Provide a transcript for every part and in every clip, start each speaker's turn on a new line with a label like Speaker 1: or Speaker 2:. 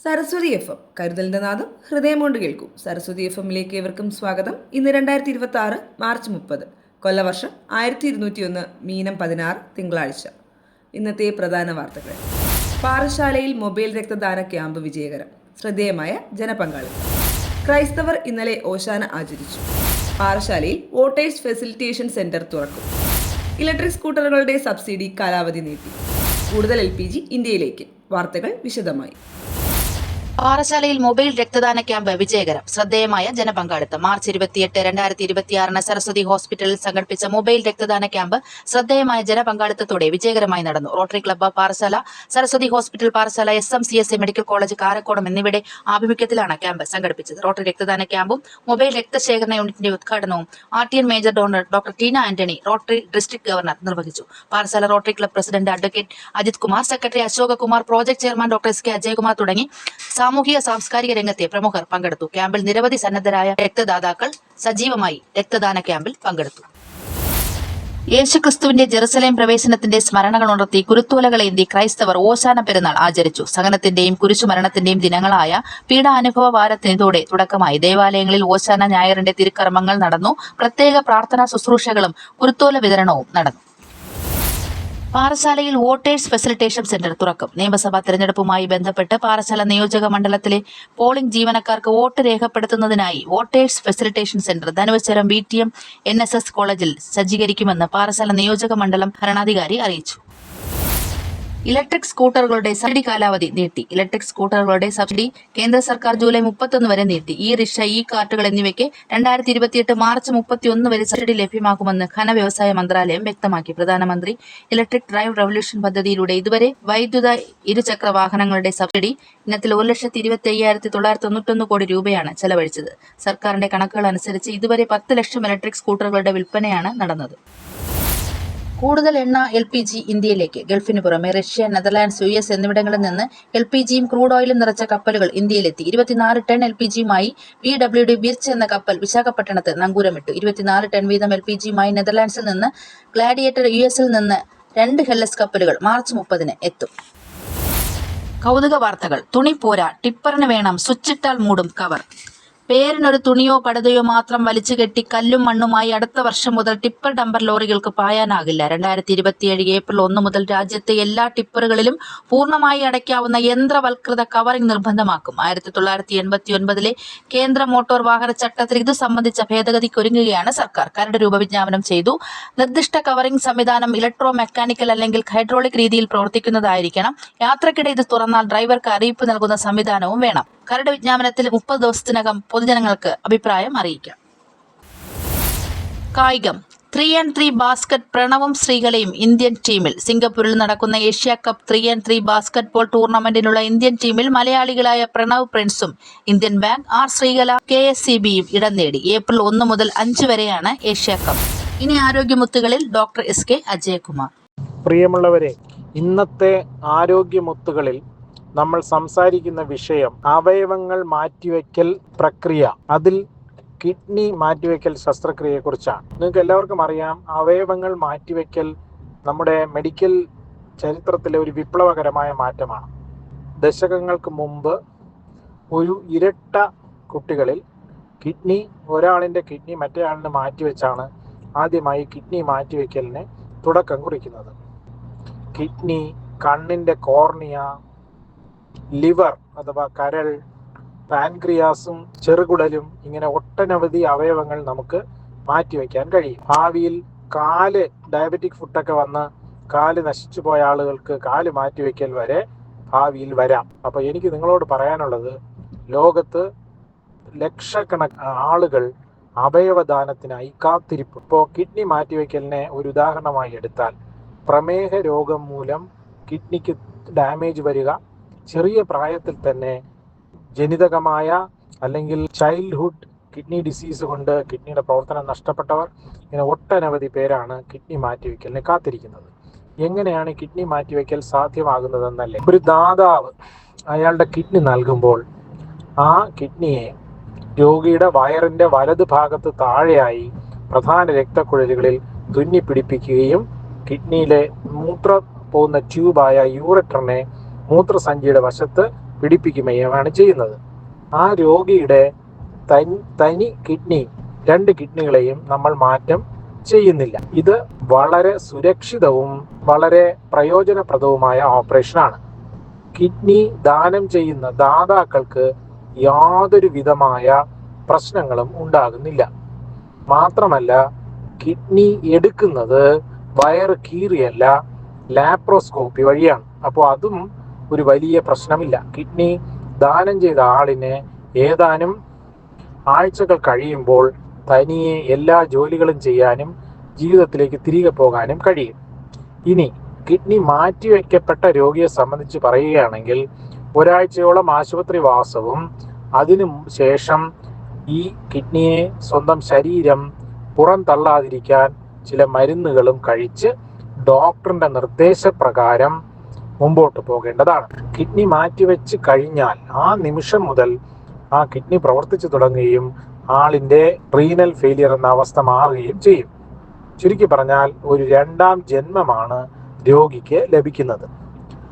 Speaker 1: Saraswati F കരുതലിന്റെ നാദം ഹൃദയം കൊണ്ട് കേൾക്കും. സരസ്വതി എമ്മിലേക്ക് ഏവർക്കും സ്വാഗതം. ഇന്ന് 2026 മാർച്ച് 30, കൊല്ലവർഷം 1201, മീനം 16, തിങ്കളാഴ്ച. ഇന്നത്തെ പ്രധാന വാർത്തകൾ. പാറശാലയിൽ മൊബൈൽ രക്തദാന ക്യാമ്പ് വിജയകരം. ശ്രദ്ധേയമായ ജനപങ്കാളിത്തം. ക്രൈസ്തവർ ഇന്നലെ ഓശാന ആചരിച്ചു. പാറശാലയിൽ വോട്ടേഴ്സ് ഫെസിലിറ്റേഷൻ സെന്റർ തുറക്കും. ഇലക്ട്രിക് സ്കൂട്ടറുകളുടെ സബ്സിഡി കാലാവധി നീട്ടി. കൂടുതൽ LPG ഇന്ത്യയിലേക്ക്. വാർത്തകൾ വിശദമായി.
Speaker 2: പാറശാലയിൽ മൊബൈൽ രക്തദാന ക്യാമ്പ് വിജയകരം. ശ്രദ്ധേയമായ ജനപങ്കാളിത്തം. മാർച്ച് 28, 2026 സരസ്വതി ഹോസ്പിറ്റലിൽ സംഘടിപ്പിച്ച മൊബൈൽ രക്തദാന ക്യാമ്പ് ശ്രദ്ധേയമായ ജനപങ്കാളിത്തത്തോടെ വിജയകരമായി നടന്നു. Rotary club Parassala, Saraswati hospital Parassala, SMCSA medical college Karakonam എന്നിവയുടെ ആഭിമുഖ്യത്തിലാണ് ക്യാമ്പ് സംഘടിപ്പിച്ചത്. റോട്ടറി രക്തദാന ക്യാമ്പും മൊബൈൽ രക്തശേഖരണ യൂണിറ്റിന്റെ ഉദ്ഘാടനവും RTN major donor doctor Teena Antony, rotary district governor, നിർവഹിച്ചു. Parassala rotary club president advocate Ajith Kumar, secretary Ashoka Kumar, project chairman doctor SK Ajayakumar തുടങ്ങി സാമൂഹിക സാംസ്കാരിക രംഗത്തെ പ്രമുഖർ പങ്കെടുത്തു. ക്യാമ്പിൽ നിരവധി സന്നദ്ധരായ രക്തദാതാക്കൾ സജീവമായി രക്തദാന ക്യാമ്പിൽ പങ്കെടുത്തു. യേശുക്രിസ്തുവിന്റെ ജെറുസലേം പ്രവേശനത്തിന്റെ സ്മരണകൾ ഉണർത്തി കുരുത്തോലകളേന്തി ക്രൈസ്തവർ ഓശാന പെരുന്നാൾ ആചരിച്ചു. സഹനത്തിന്റെയും കുരിശുമരണത്തിന്റെയും ദിനങ്ങളായ പീഡാനുഭവ വാരത്തിനിതോടെ തുടക്കമായി. ദേവാലയങ്ങളിൽ ഓശാന ഞായറിന്റെ തിരുക്കർമ്മങ്ങൾ നടന്നു. പ്രത്യേക പ്രാർത്ഥനാ ശുശ്രൂഷകളും കുരുത്തോല വിതരണവും നടന്നു. പാറശാലയിൽ വോട്ടേഴ്സ് ഫെസിലിറ്റേഷൻ സെന്റർ തുറക്കും. നിയമസഭാ തെരഞ്ഞെടുപ്പുമായി ബന്ധപ്പെട്ട് പാറശാല നിയോജക മണ്ഡലത്തിലെ പോളിംഗ് ജീവനക്കാർക്ക് വോട്ട് രേഖപ്പെടുത്തുന്നതിനായി voters facilitation centre Dhanuvacharam BTM NSS കോളേജിൽ സജ്ജീകരിക്കുമെന്ന് പാറശാല നിയോജക മണ്ഡലം ഭരണാധികാരി അറിയിച്ചു. ഇലക്ട്രിക് സ്കൂട്ടറുകളുടെ സബ്സിഡി കാലാവധി നീട്ടി. ഇലക്ട്രിക് സ്കൂട്ടറുകളുടെ സബ്സിഡി കേന്ദ്ര സർക്കാർ ജൂലൈ 31 വരെ നീട്ടി. റിക്ഷ, കാർട്ടുകൾ എന്നിവയ്ക്ക് 2028 മാർച്ച് 31 വരെ സബ്സിഡി ലഭ്യമാക്കുമെന്ന് ഖനവ്യവസായ മന്ത്രാലയം വ്യക്തമാക്കി. പ്രധാനമന്ത്രി ഇലക്ട്രിക് ഡ്രൈവ് റവല്യൂഷൻ പദ്ധതിയിലൂടെ ഇതുവരെ വൈദ്യുത ഇരുചക്ര വാഹനങ്ങളുടെ സബ്സിഡി ഇനത്തിൽ 1,25,991 കോടി രൂപയാണ് ചെലവഴിച്ചത്. സർക്കാരിന്റെ കണക്കുകൾ അനുസരിച്ച് ഇതുവരെ 10 ലക്ഷം ഇലക്ട്രിക് സ്കൂട്ടറുകളുടെ വിൽപ്പനയാണ് നടന്നത്. കൂടുതൽ എണ്ണ LPG ഇന്ത്യയിലേക്ക്. ഗൾഫിന് പുറമെ റഷ്യ, നെതർലാൻഡ്സ്, US എന്നിവിടങ്ങളിൽ നിന്ന് LPGയും ക്രൂഡ് ഓയിലും നിറച്ച കപ്പലുകൾ ഇന്ത്യയിലെത്തി. 24 ടൺ LPGയുമായി PWD ബിർച്ച് എന്ന കപ്പൽ വിശാഖപട്ടണത്ത് നങ്കൂരമിട്ടു. 24 ടൺ വീതം LPGയുമായി നെതർലാൻഡ്സിൽ നിന്ന് ഗ്ലാഡിയേറ്റർ, USൽ നിന്ന് 2 ഹെല്ലസ് കപ്പലുകൾ മാർച്ച് 30 എത്തും. കൗതുക വാർത്തകൾ. തുണി പോരാ, ടിപ്പറിന് വേണം സ്വിച്ചിട്ടാൽ മൂടും കവർ. പേരിനൊരു തുണിയോ പടുതയോ മാത്രം വലിച്ചു കെട്ടി കല്ലും മണ്ണുമായി അടുത്ത വർഷം മുതൽ ടിപ്പർ ഡംപർ ലോറികൾക്ക് പായാനാകില്ല. 2027 ഏപ്രിൽ 1 മുതൽ രാജ്യത്തെ എല്ലാ ടിപ്പറുകളിലും പൂർണ്ണമായി അടയ്ക്കാവുന്ന യന്ത്രവൽകൃത കവറിംഗ് നിർബന്ധമാക്കും. 1989 കേന്ദ്ര മോട്ടോർ വാഹന ചട്ടത്തിൽ ഇതു സംബന്ധിച്ച ഭേദഗതിക്കൊരുങ്ങുകയാണ് സർക്കാർ. കരട് രൂപ വിജ്ഞാപനം ചെയ്തു. നിർദ്ദിഷ്ട കവറിംഗ് സംവിധാനം ഇലക്ട്രോ മെക്കാനിക്കൽ അല്ലെങ്കിൽ ഹൈഡ്രോളിക് രീതിയിൽ പ്രവർത്തിക്കുന്നതായിരിക്കണം. യാത്രക്കിടെ ഇത് തുറന്നാൽ ഡ്രൈവർക്ക് അറിയിപ്പ് നൽകുന്ന സംവിധാനവും വേണം. കരട് വിജ്ഞാപനത്തിൽ 30 ദിവസത്തിനകം പൊതുജനങ്ങൾക്ക് അഭിപ്രായം അറിയിക്കാം. കായികം. 3x3 basket. പ്രണവും ശ്രീകലയും ഇന്ത്യൻ ടീമിൽ. സിംഗപ്പൂരിൽ നടക്കുന്ന ഏഷ്യ കപ്പ് 3x3 ബാസ്കറ്റ്ബോൾ ടൂർണമെന്റിനുള്ള ഇന്ത്യൻ ടീമിൽ മലയാളികളായ പ്രണവ് പ്രിൻസും ഇന്ത്യൻ ബാങ്ക്, ശ്രീകല, KSCBയും ഇടം നേടി. ഏപ്രിൽ 1 മുതൽ 5 വരെയാണ് ഏഷ്യ കപ്പ്. ഇനി ആരോഗ്യമുത്തുകളിൽ ഡോക്ടർ SK അജയകുമാർ.
Speaker 3: പ്രിയമുള്ളവരെ, ഇന്നത്തെ ആരോഗ്യമുത്തുകളിൽ നമ്മൾ സംസാരിക്കുന്ന വിഷയം അവയവങ്ങൾ മാറ്റിവെക്കൽ പ്രക്രിയ, അതിൽ കിഡ്നി മാറ്റിവെക്കൽ ശസ്ത്രക്രിയയെക്കുറിച്ചാണ്. നിങ്ങൾക്ക് എല്ലാവർക്കും അറിയാം, അവയവങ്ങൾ മാറ്റിവെക്കൽ നമ്മുടെ മെഡിക്കൽ ചരിത്രത്തിലെ ഒരു വിപ്ലവകരമായ മാറ്റമാണ്. ദശകങ്ങൾക്ക് മുമ്പ് ഒരു ഇരട്ട കുട്ടികളിൽ ഒരാളിൻ്റെ കിഡ്നി മറ്റേ ആളിന് മാറ്റിവെച്ചാണ് ആദ്യമായി കിഡ്നി മാറ്റിവെക്കലിന് തുടക്കം കുറിക്കുന്നത്. കിഡ്നി, കണ്ണിൻ്റെ കോർണിയ, ലിവർ അഥവാ കരൾ, പാൻക്രിയാസും ചെറുകുടലും, ഇങ്ങനെ ഒട്ടനവധി അവയവങ്ങൾ നമുക്ക് മാറ്റിവെക്കാൻ കഴിയും. ഭാവിയിൽ കാല്, ഡയബറ്റിക് ഫുഡൊക്കെ വന്ന് കാല് നശിച്ചു പോയ ആളുകൾക്ക് കാല് മാറ്റിവെക്കൽ വരെ ഭാവിയിൽ വരാം. അപ്പോൾ എനിക്ക് നിങ്ങളോട് പറയാനുള്ളത്, ലോകത്ത് ലക്ഷക്കണക്കിന് ആളുകൾ അവയവദാനത്തിനായി കാത്തിരിപ്പ്. ഇപ്പോൾ കിഡ്നി മാറ്റിവെക്കലിനെ ഒരു ഉദാഹരണമായി എടുത്താൽ, പ്രമേഹ രോഗം മൂലം കിഡ്നിക്ക് ഡാമേജ് വരിക, ചെറിയ പ്രായത്തിൽ തന്നെ ജനിതകമായ അല്ലെങ്കിൽ ചൈൽഡ്ഹുഡ് കിഡ്നി ഡിസീസ് കൊണ്ട് കിഡ്നിയുടെ പ്രവർത്തനം നഷ്ടപ്പെട്ടവർ, ഇങ്ങനെ ഒട്ടനവധി പേരാണ് കിഡ്നി മാറ്റിവെക്കലിനെ കാത്തിരിക്കുന്നത്. എങ്ങനെയാണ് കിഡ്നി മാറ്റിവെക്കൽ സാധ്യമാകുന്നതെന്നല്ലേ? ഒരു ദാതാവ് അയാളുടെ കിഡ്നി നൽകുമ്പോൾ ആ കിഡ്നിയെ രോഗിയുടെ വയറിൻ്റെ വലത് ഭാഗത്ത് താഴെയായി പ്രധാന രക്തക്കുഴലുകളിൽ തുന്നിപ്പിടിപ്പിക്കുകയും കിഡ്നിയിലെ മൂത്ര പോകുന്ന ട്യൂബായ യൂററ്ററിനെ മൂത്രസഞ്ചിയുടെ വശത്ത് പിടിപ്പിക്കുകയുമാണ് ചെയ്യുന്നത്. ആ രോഗിയുടെ തനി കിഡ്നി, 2 കിഡ്നികളെയും നമ്മൾ മാറ്റം ചെയ്യുന്നില്ല. ഇത് വളരെ സുരക്ഷിതവും വളരെ പ്രയോജനപ്രദവുമായ ഓപ്പറേഷനാണ്. കിഡ്നി ദാനം ചെയ്യുന്ന ദാതാക്കൾക്ക് യാതൊരു വിധമായ പ്രശ്നങ്ങളും ഉണ്ടാകുന്നില്ല. മാത്രമല്ല, കിഡ്നി എടുക്കുന്നത് വയറ് കീറിയല്ല, ലാപ്രോസ്കോപ്പി വഴിയാണ്. അപ്പോൾ അതും ഒരു വലിയ പ്രശ്നമില്ല. കിഡ്നി ദാനം ചെയ്ത ആളിന് ഏതാനും ആഴ്ചകൾ കഴിയുമ്പോൾ തനിയെ എല്ലാ ജോലികളും ചെയ്യാനും ജീവിതത്തിലേക്ക് തിരികെ പോകാനും കഴിയും. ഇനി കിഡ്നി മാറ്റിവെക്കപ്പെട്ട രോഗിയെ സംബന്ധിച്ച് പറയുകയാണെങ്കിൽ, ഒരാഴ്ചയോളം ആശുപത്രി വാസവും അതിനു ശേഷം ഈ കിഡ്നിയെ സ്വന്തം ശരീരം പുറന്തള്ളാതിരിക്കാൻ ചില മരുന്നുകളും കഴിച്ച് ഡോക്ടറിന്റെ നിർദ്ദേശപ്രകാരം മുമ്പോട്ട് പോകേണ്ടതാണ്. കിഡ്നി മാറ്റിവെച്ച് കഴിഞ്ഞാൽ ആ നിമിഷം മുതൽ ആ കിഡ്നി പ്രവർത്തിച്ചു തുടങ്ങുകയും ആളിൻ്റെ റീനൽ ഫെയിലിയർ എന്ന അവസ്ഥ മാറുകയും ചെയ്യും. ചുരുക്കി പറഞ്ഞാൽ ഒരു 2ാം ജന്മമാണ് രോഗിക്ക് ലഭിക്കുന്നത്.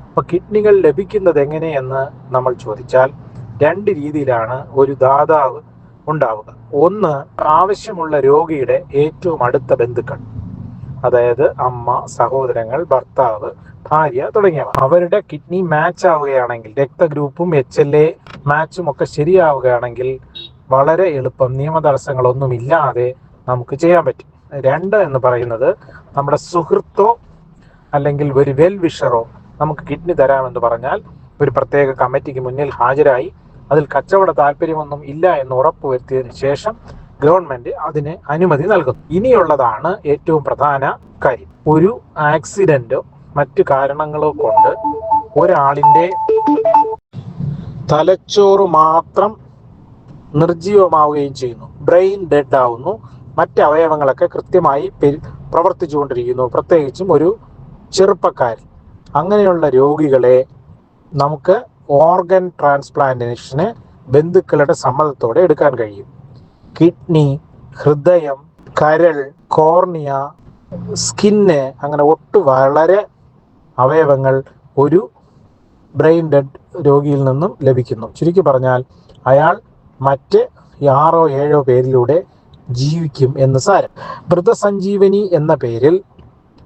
Speaker 3: അപ്പോൾ കിഡ്നികൾ ലഭിക്കുന്നത് എങ്ങനെയെന്ന് നമ്മൾ ചോദിച്ചാൽ 2 രീതിയിലാണ് ഒരു ദാതാവ് ഉണ്ടാവുക. ഒന്ന്, ആവശ്യമുള്ള രോഗിയുടെ ഏറ്റവും അടുത്ത ബന്ധുക്കൾ, അതായത് അമ്മ, സഹോദരങ്ങൾ, ഭർത്താവ്, ഭാര്യ തുടങ്ങിയവ. അവരുടെ കിഡ്നി മാച്ച് ആവുകയാണെങ്കിൽ, രക്തഗ്രൂപ്പും HLA മാച്ചും ഒക്കെ ശരിയാവുകയാണെങ്കിൽ വളരെ എളുപ്പം, നിയമതടസ്സങ്ങളൊന്നുമില്ലാതെ നമുക്ക് ചെയ്യാൻ പറ്റും. 2 എന്ന് പറയുന്നത് നമ്മുടെ സുഹൃത്തോ അല്ലെങ്കിൽ ഒരു വെൽ വിഷറോ നമുക്ക് കിഡ്നി തരാമെന്ന് പറഞ്ഞാൽ ഒരു പ്രത്യേക കമ്മിറ്റിക്ക് മുന്നിൽ ഹാജരായി അതിൽ കച്ചവട താല്പര്യമൊന്നും ഇല്ല എന്ന് ഉറപ്പുവരുത്തിയതിനു ശേഷം ഗവൺമെന്റ് അതിന് അനുമതി നൽകുന്നു. ഇനിയുള്ളതാണ് ഏറ്റവും പ്രധാന കാര്യം. ഒരു ആക്സിഡന്റോ മറ്റു കാരണങ്ങളോ കൊണ്ട് ഒരാളിൻ്റെ തലച്ചോറ് മാത്രം നിർജീവമാവുകയും ചെയ്യുന്നു, ബ്രെയിൻ ഡെഡ് ആവുന്നു, മറ്റ് അവയവങ്ങളൊക്കെ കൃത്യമായി പ്രവർത്തിച്ചുകൊണ്ടിരിക്കുന്നു, പ്രത്യേകിച്ചും ഒരു ചെറുപ്പക്കാരൻ. അങ്ങനെയുള്ള രോഗികളെ നമുക്ക് ഓർഗൻ ട്രാൻസ്പ്ലാന്റേഷന് ബന്ധുക്കളുടെ സമ്മതത്തോടെ എടുക്കാൻ കഴിയും. കിഡ്നി, ഹൃദയം, കരൾ, കോർണിയ, സ്കിന്ന്, അങ്ങനെ വളരെ അവയവങ്ങൾ ഒരു ബ്രെയിൻ ഡെഡ് രോഗിയിൽ നിന്നും ലഭിക്കുന്നു. ചുരുക്കി പറഞ്ഞാൽ അയാൾ മറ്റ് 6 or 7 പേരിലൂടെ ജീവിക്കും എന്ന് സാരം. മൃതസഞ്ജീവനി എന്ന പേരിൽ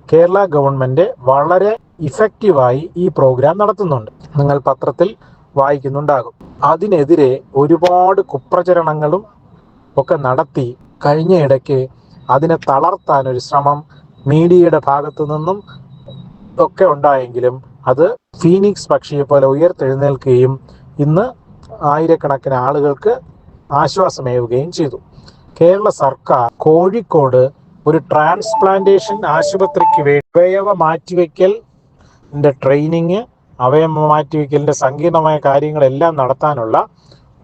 Speaker 3: കേരള ഗവൺമെന്റ് വളരെ ഇഫക്റ്റീവായി ഈ പ്രോഗ്രാം നടത്തുന്നുണ്ട്. നിങ്ങൾ പത്രത്തിൽ വായിക്കുന്നുണ്ടാകും. അതിനെതിരെ ഒരുപാട് കുപ്രചരണങ്ങളും ഒക്കെ നടത്തി കഴിഞ്ഞ ഇടയ്ക്ക് അതിനെ തളർത്താൻ ഒരു ശ്രമം മീഡിയയുടെ ഭാഗത്തു നിന്നും ഒക്കെ ഉണ്ടായെങ്കിലും അത് ഫീനിക്സ് പക്ഷിയെ പോലെ ഉയർത്തെഴുന്നേൽക്കുകയും ഇന്ന് ആയിരക്കണക്കിന് ആളുകൾക്ക് ആശ്വാസമേവുകയും ചെയ്തു. കേരള സർക്കാർ കോഴിക്കോട് ഒരു ട്രാൻസ്പ്ലാന്റേഷൻ ആശുപത്രിക്ക് വേണ്ടി അവയവ മാറ്റിവെക്കലിൻ്റെ ട്രെയിനിങ്, അവയവ മാറ്റിവെക്കലിൻ്റെ സങ്കീർണമായ കാര്യങ്ങളെല്ലാം നടത്താനുള്ള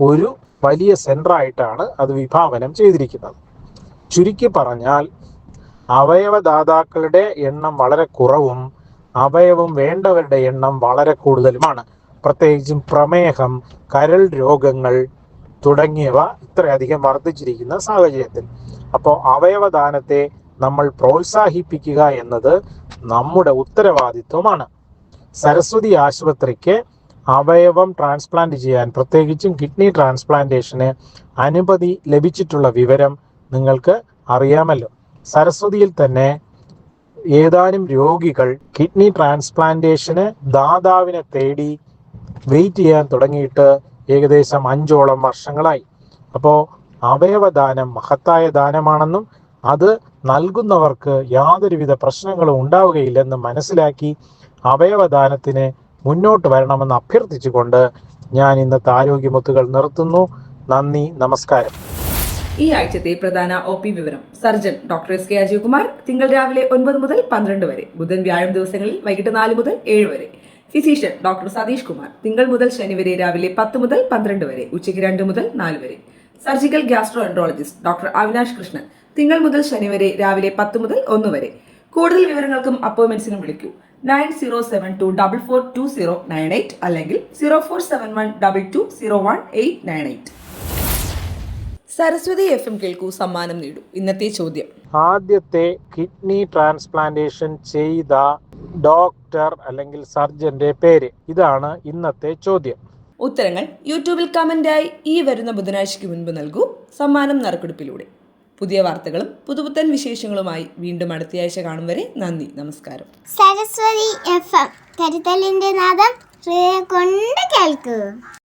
Speaker 3: ഒരു വലിയ സെൻ്ററായിട്ടാണ് അത് വിഭാവനം ചെയ്തിരിക്കുന്നത്. ചുരുക്കി പറഞ്ഞാൽ അവയവദാതാക്കളുടെ എണ്ണം വളരെ കുറവും അവയവം വേണ്ടവരുടെ എണ്ണം വളരെ കൂടുതലുമാണ്. പ്രത്യേകിച്ചും പ്രമേഹം, കരൾ രോഗങ്ങൾ തുടങ്ങിയവ ഇത്രയധികം വർദ്ധിച്ചിരിക്കുന്ന സാഹചര്യത്തിൽ അപ്പോൾ അവയവദാനത്തെ നമ്മൾ പ്രോത്സാഹിപ്പിക്കുക എന്നത് നമ്മുടെ ഉത്തരവാദിത്വമാണ്. സരസ്വതി ആശുപത്രിക്ക് അവയവം ട്രാൻസ്പ്ലാന്റ് ചെയ്യാൻ, പ്രത്യേകിച്ചും കിഡ്നി ട്രാൻസ്പ്ലാന്റേഷന് അനുമതി ലഭിച്ചിട്ടുള്ള വിവരം നിങ്ങൾക്ക് അറിയാമല്ലോ. സരസ്വതിയിൽ തന്നെ ഏതാനും രോഗികൾ കിഡ്നി ട്രാൻസ്പ്ലാന്റേഷന് ദാതാവിനെ തേടി വെയിറ്റ് ചെയ്യാൻ തുടങ്ങിയിട്ട് ഏകദേശം 5ഓളം വർഷങ്ങളായി. അപ്പോൾ അവയവദാനം മഹത്തായ ദാനമാണെന്നും അത് നൽകുന്നവർക്ക് യാതൊരുവിധ പ്രശ്നങ്ങളും ഉണ്ടാവുകയില്ലെന്നും മനസ്സിലാക്കി അവയവദാനത്തിന് മുന്നോട്ട് വരണമെന്ന് അഭ്യർത്ഥിച്ചുകൊണ്ട് ഞാൻ ഇന്നത്തെ ആരോഗ്യമുത്തുകൾ നിർത്തുന്നു. നന്ദി, നമസ്കാരം.
Speaker 1: ഈ ആഴ്ചത്തെ പ്രധാന OP വിവരം. സർജൻ ഡോക്ടർ SK അജയ്കുമാർ, തിങ്കൾ രാവിലെ 9 മുതൽ 12 വരെ, ബുധൻ വ്യാഴം ദിവസങ്ങളിൽ വൈകിട്ട് 4 മുതൽ 7 വരെ. ഫിസീഷ്യൻ ഡോക്ടർ സതീഷ് കുമാർ, തിങ്കൾ മുതൽ ശനി വരെ രാവിലെ 10 മുതൽ 12 വരെ, ഉച്ചയ്ക്ക് 2 മുതൽ 4 വരെ. Surgical gastro enterologist doctor Avinash Krishnan, തിങ്കൾ മുതൽ ശനി വരെ രാവിലെ 10 മുതൽ 1 വരെ. കൂടുതൽ വിവരങ്ങൾക്കും അപ്പോയിന്റ്മെന്റ്സിനും വിളിക്കൂ 9072442098 അല്ലെങ്കിൽ 0471220198. സരസ്വതി FM കേൾക്കൂ, സമ്മാനം നേടൂ. ഇന്നത്തെ ചോദ്യം:
Speaker 3: ആദ്യത്തെ കിഡ്നി ട്രാൻസ്പ്ലാന്റേഷൻ ചെയ്ത ഡോക്ടർ അല്ലെങ്കിൽ സർജന്റെ പേര്. ഇതാണ് ഇന്നത്തെ ചോദ്യം.
Speaker 1: ഉത്തരങ്ങൾ യൂട്യൂബിൽ കമൻ്റായി ഈ വരുന്ന ബുധനാഴ്ചയ്ക്ക് മുൻപ് നൽകൂ. സമ്മാനം നറുക്കെടുപ്പിലൂടെ. പുതിയ വാർത്തകളും പുതുപുത്തൻ വിശേഷങ്ങളുമായി വീണ്ടും അടുത്തയാഴ്ച കാണും വരെ നന്ദി, നമസ്കാരം.
Speaker 4: സരസ്വതി FM കരുതലിന്റെ നാദം ഹൃദയം കൊണ്ട് കേൾക്കൂ.